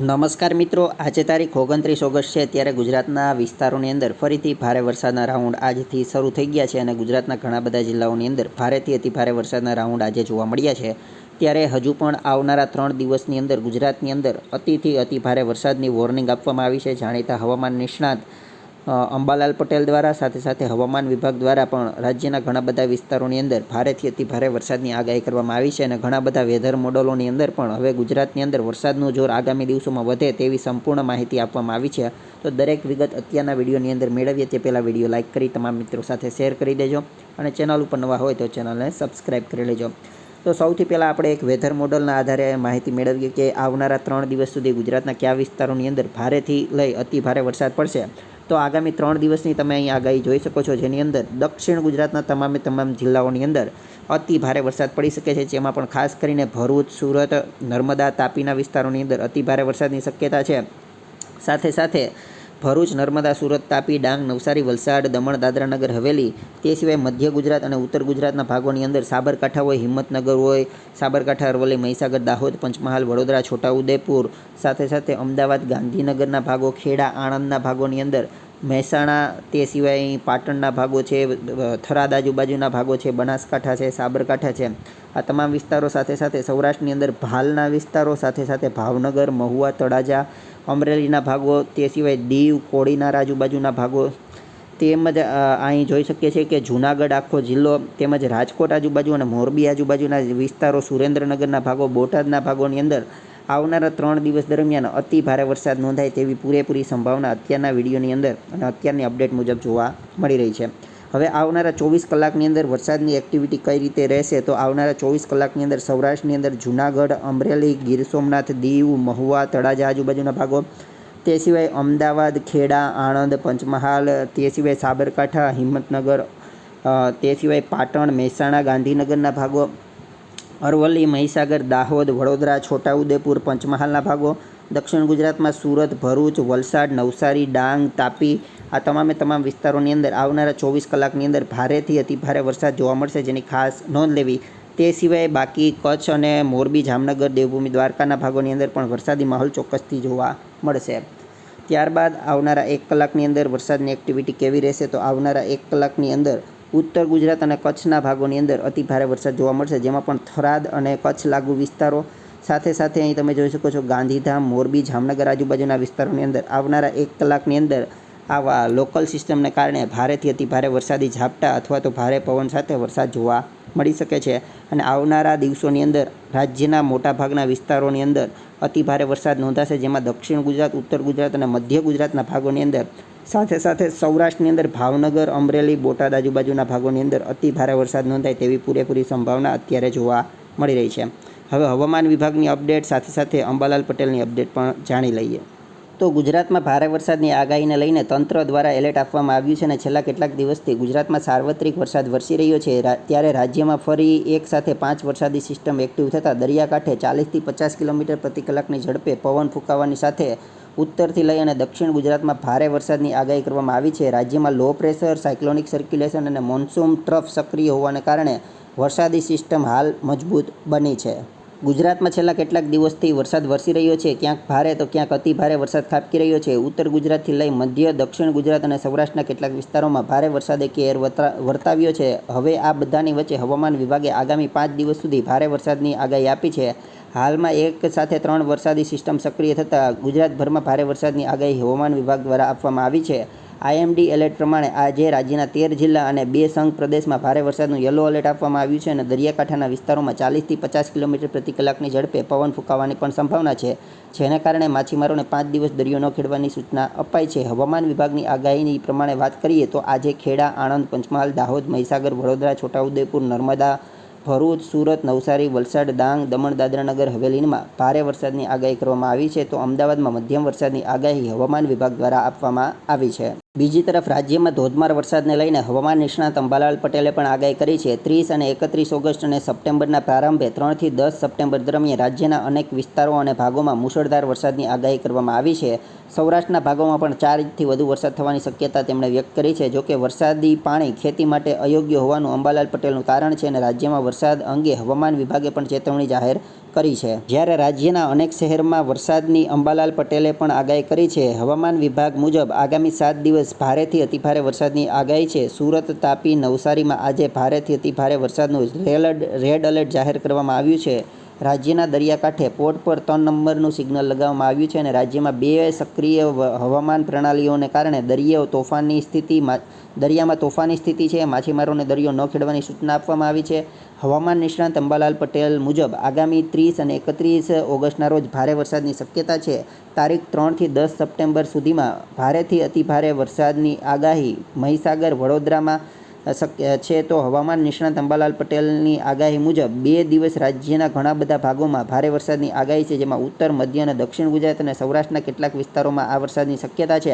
નમસ્કાર મિત્રો, આજે તારીખ 29 ઓગસ્ટ છે. ત્યારે ગુજરાતના વિસ્તારોની અંદર ફરીથી ભારે વરસાદના રાઉન્ડ આજથી શરૂ થઈ ગયા છે અને ગુજરાતના ઘણા બધા જિલ્લાઓની અંદર ભારેથી અતિભારે વરસાદના રાઉન્ડ આજે જોવા મળ્યા છે. ત્યારે હજુ પણ આવનારા 3 દિવસની અંદર ગુજરાતની અંદર અતિથી અતિભારે વરસાદની વોર્નિંગ આપવામાં આવી છે. જાણીતા હવામાન નિષ્ણાત અંબાલાલ પટેલ દ્વારા સાથે હવામાન વિભાગ દ્વારા પણ રાજ્યના ઘણા બધા વિસ્તારોની અંદર ભારેથી અતિભારે વરસાદની આગાહી કરવામાં આવી છે અને ઘણા બધા વેધર મોડલોની અંદર પણ હવે ગુજરાતની અંદર વરસાદનું જોર આગામી દિવસોમાં વધે તેવી સંપૂર્ણ માહિતી આપવામાં આવી છે. તો દરેક વિગત અત્યારના વિડીયોની અંદર મેળવીએ તે પહેલાં વિડીયો લાઇક કરી તમામ મિત્રો સાથે શેર કરી દેજો અને ચેનલ ઉપર નવા હોય તો ચેનલને સબસ્ક્રાઈબ કરી લેજો. તો સૌથી પહેલાં આપણે એક વેધર મોડલના આધારે માહિતી મેળવીએ કે આવનારા 3 દિવસ સુધી ગુજરાતના કયા વિસ્તારોની અંદર ભારેથી લઈ અતિભારે વરસાદ પડશે. તો આગામી 3 દિવસની તમે અહીં આગાહી જોઈ શકો છો, જેની અંદર દક્ષિણ ગુજરાતના તમામ જિલ્લાઓની અંદર અતિ ભારે વરસાદ પડી શકે છે. જેમાં પણ ખાસ કરીને ભરૂચ, સુરત, નર્મદા, તાપીના વિસ્તારોની અંદર અતિ ભારે વરસાદની શક્યતા છે. સાથે ભરૂચ, નર્મદા, સુરત, તાપી, ડાંગ, નવસારી, વલસાડ, દમણ, દાદરા નગર હવેલી, તે સિવાય મધ્ય ગુજરાત અને ઉત્તર ગુજરાતના ભાગોની અંદર સાબરકાંઠા હોય, હિંમતનગર હોય, સાબરકાંઠા, અરવલ્લી, મહીસાગર, દાહોદ, પંચમહાલ, વડોદરા, છોટાઉદેપુર, સાથે અમદાવાદ, ગાંધીનગરના ભાગો, ખેડા, આણંદના ભાગોની અંદર, મહેસાણા, તે સિવાય પાટણના ભાગો છે, થરાદ આજુબાજુના ભાગો છે, બનાસકાંઠા છે, સાબરકાંઠા છે, આ તમામ વિસ્તારો સાથે સૌરાષ્ટ્રની અંદર ભાલના વિસ્તારો, સાથે ભાવનગર, મહુવા, તળાજા, અમરેલીના ભાગો, તે સિવાય દીવ, કોડીનાર આજુબાજુના ભાગો, તેમજ અહીં જોઈ શકીએ છીએ કે જૂનાગઢ આખો જિલ્લો, તેમજ રાજકોટ આજુબાજુ અને મોરબી આજુબાજુના વિસ્તારો, સુરેન્દ્રનગરના ભાગો, બોટાદના ભાગોની અંદર આવનારા 3 દિવસ દરમિયાન અતિ ભારે વરસાદ નોંધાય તેવી પૂરેપૂરી સંભાવના અત્યારના વિડીયોની અંદર અને અત્યારની અપડેટ મુજબ જોવા મળી રહી છે. હવે આવનારા 24 કલાકની અંદર વરસાદની એક્ટિવિટી કઈ રીતે રહેશે, તો આવનારા 24 કલાકની અંદર સૌરાષ્ટ્રની અંદર જૂનાગઢ, અમરેલી, ગીર સોમનાથ, દીવ, મહુવા, તળાજા આજુબાજુના ભાગો, તે સિવાય અમદાવાદ, ખેડા, આણંદ, પંચમહાલ, તે સિવાય સાબરકાંઠા, હિંમતનગર, તે સિવાય પાટણ, મહેસાણા, ગાંધીનગરના ભાગો, અરવલ્લી, મહીસાગર, દાહોદ, વડોદરા, છોટાઉદેપુર, પંચમહાલના ભાગો, દક્ષિણ ગુજરાતમાં સુરત, ભરૂચ, વલસાડ, નવસારી, ડાંગ, તાપી, આ તમામ વિસ્તારોની અંદર આવનારા 24 કલાકની અંદર ભારેથી અતિભારે વરસાદ જોવા મળશે, જેની ખાસ નોંધ લેવી. તે સિવાય બાકી કચ્છ અને મોરબી, જામનગર, દેવભૂમિ, દ્વારકાના ભાગોની અંદર પણ વરસાદી માહોલ ચોક્કસથી જોવા મળશે. ત્યારબાદ આવનારા 1 કલાકની અંદર વરસાદની એક્ટિવિટી કેવી રહેશે, તો આવનારા 1 કલાકની અંદર ઉત્તર ગુજરાત અને કચ્છના ભાગોની અંદર અતિભારે વરસાદ જોવા મળશે, જેમાં પણ થરાદ અને કચ્છ લાગુ વિસ્તારો, સાથે અહીં તમે જોઈ શકો છો ગાંધીધામ, મોરબી, જામનગર આજુબાજુના વિસ્તારોની અંદર આવનારા 1 કલાકની અંદર આવા લોકલ સિસ્ટમને કારણે ભારેથી અતિભારે વરસાદી ઝાપટા અથવા તો ભારે પવન સાથે વરસાદ જોવા મળી શકે છે. અને આવનારા દિવસોની અંદર રાજ્યના મોટાભાગના વિસ્તારોની અંદર અતિભારે વરસાદ નોંધાશે, જેમાં દક્ષિણ ગુજરાત, ઉત્તર ગુજરાત અને મધ્ય ગુજરાતના ભાગોની અંદર, સાથે સૌરાષ્ટ્રની અંદર ભાવનગર, અમરેલી, બોટાદ આજુબાજુના ભાગોની અંદર અતિભારે વરસાદ નોંધાય તેવી પૂરેપૂરી સંભાવના અત્યારે જોવા મળી રહી છે. હવે હવામાન વિભાગની અપડેટ સાથે અંબાલાલ પટેલની અપડેટ પણ જાણી લઈએ. તો ગુજરાતમાં ભારે વરસાદની આગાહીને લઈને તંત્ર દ્વારા એલર્ટ આપવામાં આવ્યું છે અને છેલ્લા કેટલાક દિવસથી ગુજરાતમાં સાર્વત્રિક વરસાદ વરસી રહ્યો છે. ત્યારે રાજ્યમાં ફરી એક સાથે 5 વરસાદી સિસ્ટમ એક્ટિવ થતાં દરિયાકાંઠે 40થી 50 કિલોમીટર પ્રતિ કલાકની ઝડપે પવન ફૂંકાવાની સાથે ઉત્તરથી લઈ અને દક્ષિણ ગુજરાતમાં ભારે વરસાદની આગાહી કરવામાં આવી છે. રાજ્યમાં લો પ્રેશર, સાયક્લોનિક સર્ક્યુલેશન અને મોન્સૂન ટ્રફ સક્રિય હોવાને કારણે વરસાદી સિસ્ટમ હાલ મજબૂત બની છે. ગુજરાતમાં છેલ્લા કેટલાક દિવસથી વરસાદ વરસી રહ્યો છે. ક્યાંક ભારે તો ક્યાંક અતિ ભારે વરસાદ ખાબકી રહ્યો છે. ઉત્તર ગુજરાતથી લઈ મધ્ય, દક્ષિણ ગુજરાત અને સૌરાષ્ટ્રના કેટલાક વિસ્તારોમાં ભારે વરસાદે કહેર વર્તાવ્યો છે. હવે આ બધાની વચ્ચે હવામાન વિભાગે આગામી 5 દિવસ સુધી ભારે વરસાદની આગાહી આપી છે. હાલમાં એક સાથે 3 વરસાદી સિસ્ટમ સક્રિય થતાં ગુજરાતભરમાં ભારે વરસાદની આગાહી હવામાન વિભાગ દ્વારા આપવામાં આવી છે. IMD એલર્ટ પ્રમાણે આજે રાજ્યના 13 જિલ્લા અને 2 સંઘ પ્રદેશમાં ભારે વરસાદનું યલો એલર્ટ આપવામાં આવ્યું છે અને દરિયાકાંઠાના વિસ્તારોમાં 40થી 50 કિલોમીટર પ્રતિ કલાકની ઝડપે પવન ફૂંકાવાની પણ સંભાવના છે, જેને કારણે માછીમારોને 5 દિવસ દરિયો ન ખેડવાની સૂચના અપાઈ છે. હવામાન વિભાગની આગાહીની પ્રમાણે વાત કરીએ તો આજે ખેડા, આણંદ, પંચમહાલ, દાહોદ, મહીસાગર, વડોદરા, છોટાઉદેપુર, નર્મદા, ભરૂચ, સુરત, નવસારી, વલસાડ, ડાંગ, દમણ, દાદરા નગર હવેલીમાં ભારે વરસાદની આગાહી કરવામાં આવી છે. તો અમદાવાદમાં મધ્યમ વરસાદની આગાહી હવામાન વિભાગ દ્વારા આપવામાં આવી છે. બીજી તરફ રાજ્યમાં ધોધમાર વરસાદને લઈને હવામાન નિષ્ણાત અંબાલાલ પટેલે પણ આગાહી કરી છે. 30 અને 31 ઓગસ્ટ અને સપ્ટેમ્બરના પ્રારંભે 3 થી 10 સપ્ટેમ્બર દરમિયાન રાજ્યના અનેક વિસ્તારો અને ભાગોમાં મુશળધાર વરસાદની આગાહી કરવામાં આવી છે. સૌરાષ્ટ્રના ભાગોમાં પણ 4 ઇંચથી વધુ વરસાદ થવાની શક્યતા તેમણે વ્યક્ત કરી છે. જોકે વરસાદી પાણી ખેતી માટે અયોગ્ય હોવાનું અંબાલાલ પટેલનું તારણ છે અને રાજ્યમાં વરસાદ અંગે હવામાન વિભાગે પણ ચેતવણી જાહેર કરી છે। જ્યારે રાજ્યના અનેક શહેરમાં વરસાદની અંબાલાલ પટેલે પણ આગાહી કરી છે। હવામાન વિભાગ મુજબ આગામી 7 દિવસ ભારેથી અતિભારે વરસાદની આગાહી છે। સુરત, તાપી, નવસારીમાં આજે ભારેથી અતિભારે વરસાદનું રેડ એલર્ટ જાહેર કરવામાં આવ્યું છે। રાજ્યના દરિયાકાંઠે પોર્ટ પર 3 નંબરનું સિગ્નલ લગાવવામાં આવ્યું છે અને રાજ્યમાં 2 સક્રિય હવામાન પ્રણાલીઓને કારણે દરિયામાં તોફાની સ્થિતિ છે। માછીમારોને દરિયો ન ખેડવાની સૂચના આપવામાં આવી છે। હવામાન નિષ્ણાત અંબાલાલ પટેલ મુજબ આગામી 30 અને 31 ઓગસ્ટના રોજ ભારે વરસાદની શક્યતા છે। તારીખ 3 થી 10 સપ્ટેમ્બર સુધીમાં ભારેથી અતિભારે વરસાદની આગાહી મહીસાગર, વડોદરામાં શક્ય છે। તો હવામાન નિષ્ણાત અંબાલાલ પટેલની આગાહી મુજબ 2 દિવસ રાજ્યના ઘણા બધા ભાગોમાં ભારે વરસાદની આગાહી છે, જેમાં ઉત્તર, મધ્ય અને દક્ષિણ ગુજરાત અને સૌરાષ્ટ્રના કેટલાક વિસ્તારોમાં આ વરસાદની શક્યતા છે।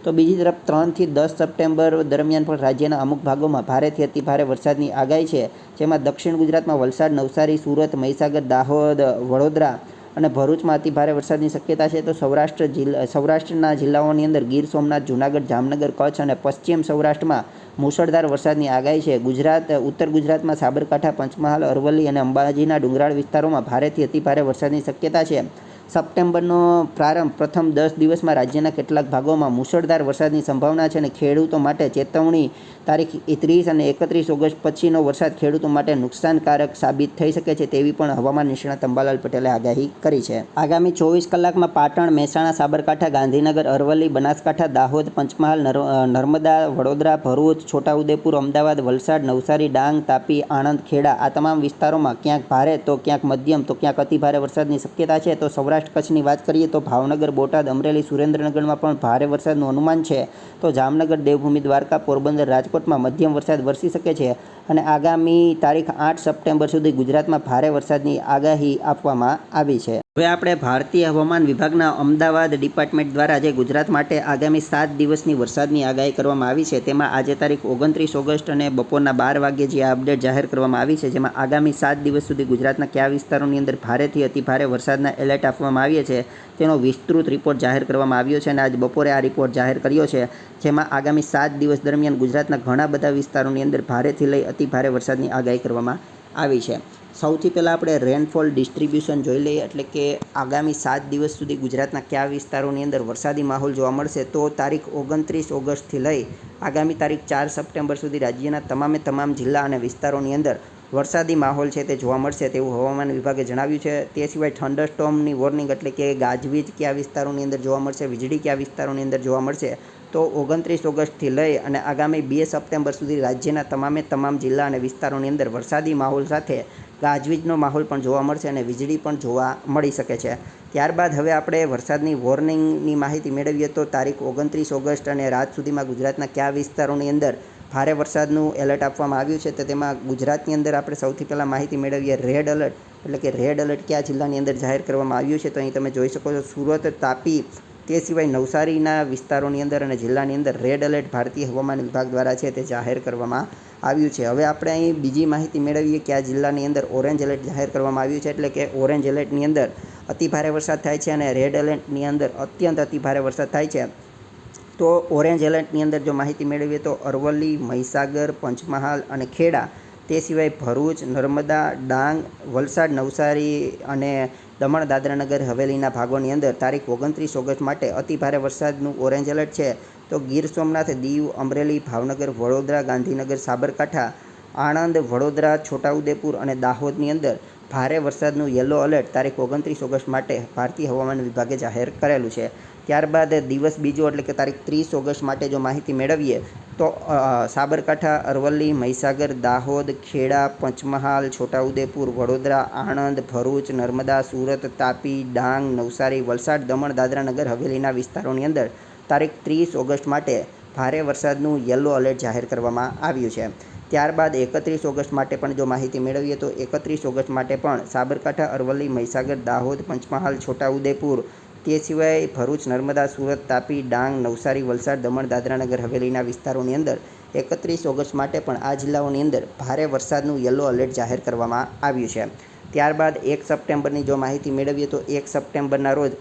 તો બીજી તરફ 3 થી 10 સપ્ટેમ્બર દરમિયાન પણ રાજ્યના અમુક ભાગોમાં ભારેથી અતિભારે વરસાદની આગાહી છે, જેમાં દક્ષિણ ગુજરાતમાં વલસાડ, નવસારી, સુરત, મહીસાગર, દાહોદ, વડોદરા અને ભરૂચમાં અતિભારે વરસાદની શક્યતા છે। તો સૌરાષ્ટ્રના જિલ્લાઓની અંદર ગીર સોમનાથ, જૂનાગઢ, જામનગર, કચ્છ અને પશ્ચિમ સૌરાષ્ટ્રમાં મુશળધાર વરસાદની આગાહી છે। ઉત્તર ગુજરાતમાં સાબરકાંઠા, પંચમહાલ, અરવલ્લી અને અંબાજીના ડુંગરાળ વિસ્તારોમાં ભારેથી અતિભારે વરસાદની શક્યતા છે। સપ્ટેમ્બરનો પ્રારંભ પ્રથમ 10 દિવસમાં રાજ્યના કેટલાક ભાગોમાં મુશળધાર વરસાદની સંભાવના છે અને ખેડૂતો માટે ચેતવણી તારીખ 30 અને 31 ઓગસ્ટ પછીનો વરસાદ ખેડૂતો માટે નુકસાનકારક સાબિત થઈ શકે છે, તેવી પણ હવામાન નિષ્ણાત અંબાલાલ પટેલે આગાહી કરી છે। આગામી 24 કલાકમાં પાટણ, મહેસાણા, સાબરકાંઠા, ગાંધીનગર, અરવલ્લી, બનાસકાંઠા, દાહોદ, પંચમહાલ, નર્મદા, વડોદરા, ભરૂચ, છોટાઉદેપુર, અમદાવાદ, વલસાડ, નવસારી, ડાંગ, તાપી, આણંદ, ખેડા આ તમામ વિસ્તારોમાં ક્યાંક ભારે તો ક્યાંક મધ્યમ તો ક્યાંક અતિભારે વરસાદની શક્યતા છે। તો સૌરાષ્ટ્ર કચ્છની વાત કરીએ તો ભાવનગર, બોટાદ, અમરેલી, સુરેન્દ્રનગરમાં પણ ભારે વરસાદનું અનુમાન છે। તો જામનગર, દેવભૂમિ દ્વારકા, પોરબંદર, રાજકોટમાં મધ્યમ વરસાદ વરસી શકે છે અને આગામી તારીખ 8 સપ્ટેમ્બર સુધી ગુજરાતમાં ભારે વરસાદની આગાહી આપવામાં આવી છે। હવે આપણે ભારતીય હવામાન વિભાગના અમદાવાદ ડિપાર્ટમેન્ટ દ્વારા જે ગુજરાત માટે આગામી 7 દિવસની વરસાદની આગાહી કરવામાં આવી છે, તેમાં આજે તારીખ 29 ઓગસ્ટ અને બપોરના 12 વાગ્યે જે અપડેટ જાહેર કરવામાં આવી છે, જેમાં આગામી 7 દિવસ સુધી ગુજરાતના કયા વિસ્તારોની અંદર ભારેથી અતિભારે વરસાદના એલર્ટ આપવામાં આવ્યા છે તેનો વિસ્તૃત રિપોર્ટ જાહેર કરવામાં આવ્યો છે અને આજ બપોરે આ રિપોર્ટ જાહેર કર્યો છે, જેમાં આગામી 7 દિવસ દરમિયાન ગુજરાતના ઘણા બધા વિસ્તારોની અંદર ભારેથી લઈ અતિભારે વરસાદની આગાહી કરવામાં આવી છે। સૌથી પહેલાં આપણે રેનફોલ ડિસ્ટ્રીબ્યુશન જોઈ લઈએ, એટલે કે આગામી 7 દિવસ સુધી ગુજરાતના કયા વિસ્તારોની અંદર વરસાદી માહોલ જોવા મળશે। તો તારીખ 29 ઓગસ્ટથી લઈ આગામી તારીખ 4 સપ્ટેમ્બર સુધી રાજ્યના તમામ જિલ્લા અને વિસ્તારોની અંદર વરસાદી માહોલ છે તે જોવા મળશે તેવું હવામાન વિભાગે જણાવ્યું છે। તે સિવાય થંડરસ્ટોર્મની વોર્નિંગ એટલે કે ગાજવીજ કયા વિસ્તારોની અંદર જોવા મળશે, વીજળી કયા વિસ્તારોની અંદર જોવા મળશે, તો 29 ઓગસ્ટથી લઈ અને આગામી 2 સપ્ટેમ્બર સુધી રાજ્યના તમામ જિલ્લા અને વિસ્તારોની અંદર વરસાદી માહોલ સાથે ગાજવીજનો માહોલ પણ જોવા મળશે અને વીજળી પણ જોવા મળી શકે છે। ત્યારબાદ હવે આપણે વરસાદની વોર્નિંગની માહિતી મેળવીએ તો તારીખ 29 ઓગસ્ટ અને રાત સુધીમાં ગુજરાતના કયા વિસ્તારોની અંદર ભારે વરસાદનું એલર્ટ આપવામાં આવ્યું છે, તો તેમાં ગુજરાતની અંદર આપણે સૌથી પહેલાં માહિતી મેળવીએ રેડ એલર્ટ, એટલે કે રેડ એલર્ટ કયા જિલ્લાની અંદર જાહેર કરવામાં આવ્યું છે, તો અહીં તમે જોઈ શકો છો સુરત, તાપી, તે સિવાય નવસારીના વિસ્તારોની અંદર અને જિલ્લાની અંદર રેડ એલર્ટ ભારતીય હવામાન વિભાગ દ્વારા છે તે જાહેર કરવામાં આવ્યું છે। હવે આપણે અહીં બીજી માહિતી મેળવીએ કે આ જિલ્લાની અંદર ઓરેન્જ એલર્ટ જાહેર કરવામાં આવ્યું છે, એટલે કે ઓરેન્જ એલર્ટની અંદર અતિભારે વરસાદ થાય છે અને રેડ એલર્ટની અંદર અત્યંત અતિભારે વરસાદ થાય છે। તો ઓરેન્જ એલર્ટની અંદર જો માહિતી મેળવીએ તો અરવલ્લી, મહીસાગર, પંચમહાલ અને ખેડા, તે સિવાય ભરૂચ, નર્મદા, ડાંગ, વલસાડ, નવસારી અને દમણ, દાદરાનગર હવેલીના ભાગોની અંદર તારીખ 29 ઓગસ્ટ માટે અતિભારે વરસાદનું ઓરેન્જ એલર્ટ છે। તો ગીર સોમનાથ, દીવ, અમરેલી, ભાવનગર, વડોદરા, ગાંધીનગર, સાબરકાંઠા, આણંદ, વડોદરા, છોટાઉદેપુર અને દાહોદની અંદર ભારે વરસાદનું યલો એલર્ટ તારીખ 29 ઓગસ્ટ માટે ભારતીય હવામાન વિભાગે જાહેર કરેલું છે। ત્યારબાદ દિવસ બીજો એટલે કે તારીખ 30 ઓગસ્ટ માટે જો માહિતી મેળવીએ તો સાબરકાંઠા, અરવલ્લી, મહીસાગર, દાહોદ, ખેડા, પંચમહાલ, છોટાઉદેપુર, વડોદરા, આણંદ, ભરૂચ, નર્મદા, સુરત, તાપી, ડાંગ, નવસારી, વલસાડ, દમણ, દાદરાનગર હવેલીના વિસ્તારોની અંદર તારીખ 30 ઓગસ્ટ માટે ભારે વરસાદનું યલો એલર્ટ જાહેર કરવામાં આવ્યું છે। ત્યારબાદ 31 ઓગસ્ટ માટે પણ જો માહિતી મેળવીએ તો 31 ઓગસ્ટ માટે પણ સાબરકાંઠા, અરવલ્લી, મહીસાગર, દાહોદ, પંચમહાલ, છોટાઉદેપુર, તે સિવાય ભરૂચ, નર્મદા, સુરત, તાપી, ડાંગ, નવસારી, વલસાડ, દમણ, દાદરાનગર હવેલીના વિસ્તારોની અંદર 31 ઓગસ્ટ માટે પણ આ જિલ્લાઓની અંદર ભારે વરસાદનું યલો એલર્ટ જાહેર કરવામાં આવ્યું છે। ત્યારબાદ 1 સપ્ટેમ્બરની જો માહિતી મેળવીએ તો 1 સપ્ટેમ્બરના રોજ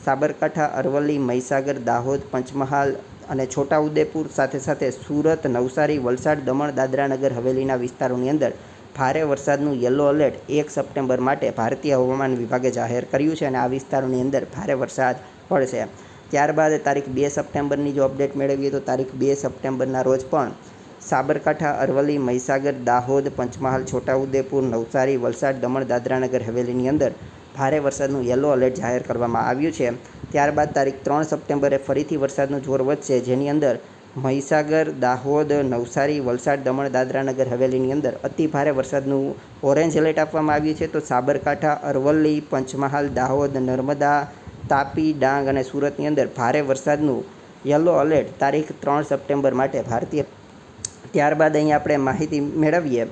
સાબરકાંઠા, અરવલ્લી, મહીસાગર, દાહોદ, પંચમહાલ અને છોટાઉદેપુર સાથે સુરત, નવસારી, વલસાડ, દમણ, દાદરાનગર હવેલીના વિસ્તારોની અંદર ભારે વરસાદનું યલો એલર્ટ 1 સપ્ટેમ્બર માટે ભારતીય હવામાન વિભાગે જાહેર કર્યું છે અને આ વિસ્તારોની અંદર ભારે વરસાદ પડશે. ત્યારબાદ તારીખ 2 સપ્ટેમ્બરની જો અપડેટ મેળવીએ તો તારીખ 2 સપ્ટેમ્બરના રોજ પણ સાબરકાંઠા, અરવલ્લી, મહીસાગર, દાહોદ, પંચમહાલ, છોટાઉદેપુર, નવસારી, વલસાડ, દમણ, દાદરાનગર હવેલીની અંદર ભારે વરસાદનું યલો એલર્ટ જાહેર કરવામાં આવ્યું છે. ત્યારબાદ તારીખ 3 સપ્ટેમ્બરે ફરીથી વરસાદનું જોર વધશે, જેની અંદર મહીસાગર, દાહોદ, નવસારી, વલસાડ, દમણ, દાદરાનગર હવેલીની અંદર અતિ ભારે વરસાદનું ઓરેન્જ એલર્ટ આપવામાં આવ્યું છે. તો સાબરકાંઠા, અરવલ્લી, પંચમહાલ, દાહોદ, નર્મદા, તાપી, ડાંગ અને સુરતની અંદર ભારે વરસાદનું યલો એલર્ટ તારીખ 3 સપ્ટેમ્બર માટે ભારતીય. ત્યારબાદ અહીં આપણે માહિતી મેળવીએ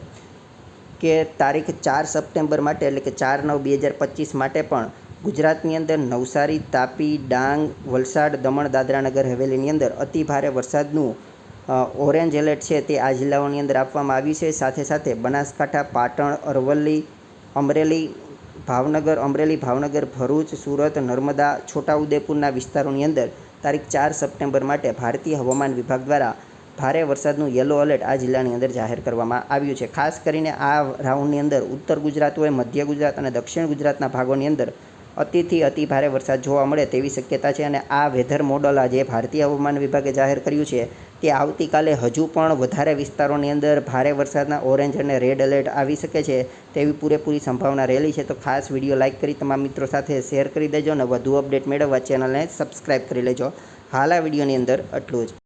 કે તારીખ 4 સપ્ટેમ્બર માટે એટલે કે 4/9/2025 માટે પણ ગુજરાતની અંદર નવસારી, તાપી, ડાંગ, વલસાડ, દમણ, દાદરાનગર હવેલીની અંદર અતિ ભારે વરસાદનું ઓરેન્જ એલર્ટ છે તે આ જિલ્લાઓની અંદર આપવામાં આવ્યું છે. સાથે સાથે બનાસકાંઠા, પાટણ, અરવલ્લી, અમરેલી, ભાવનગર, ભરૂચ, સુરત, નર્મદા, છોટાઉદેપુરના વિસ્તારોની અંદર તારીખ 4 સપ્ટેમ્બર માટે ભારતીય હવામાન વિભાગ દ્વારા ભારે વરસાદનું યલો એલર્ટ આ જિલ્લાની અંદર જાહેર કરવામાં આવ્યું છે. ખાસ કરીને આ રાઉન્ડની અંદર ઉત્તર ગુજરાત હોય, મધ્ય ગુજરાત અને દક્ષિણ ગુજરાતના ભાગોની અંદર અતિથી અતિ ભારે વરસાદ જોવા મળે તેવી શક્યતા છે અને આ વેધર મોડલ આજે ભારતીય હવામાન વિભાગે જાહેર કર્યું છે તે આવતીકાલે હજુ પણ વધારે વિસ્તારોની અંદર ભારે વરસાદના ઓરેન્જ અને રેડ એલર્ટ આવી શકે છે તેવી પૂરેપૂરી સંભાવના રહેલી છે. તો ખાસ વિડીયો લાઇક કરી તમામ મિત્રો સાથે શેર કરી દેજો અને વધુ અપડેટ મેળવવા ચેનલને સબસ્ક્રાઈબ કરી લેજો. હાલ આ વિડીયોની અંદર આટલું જ.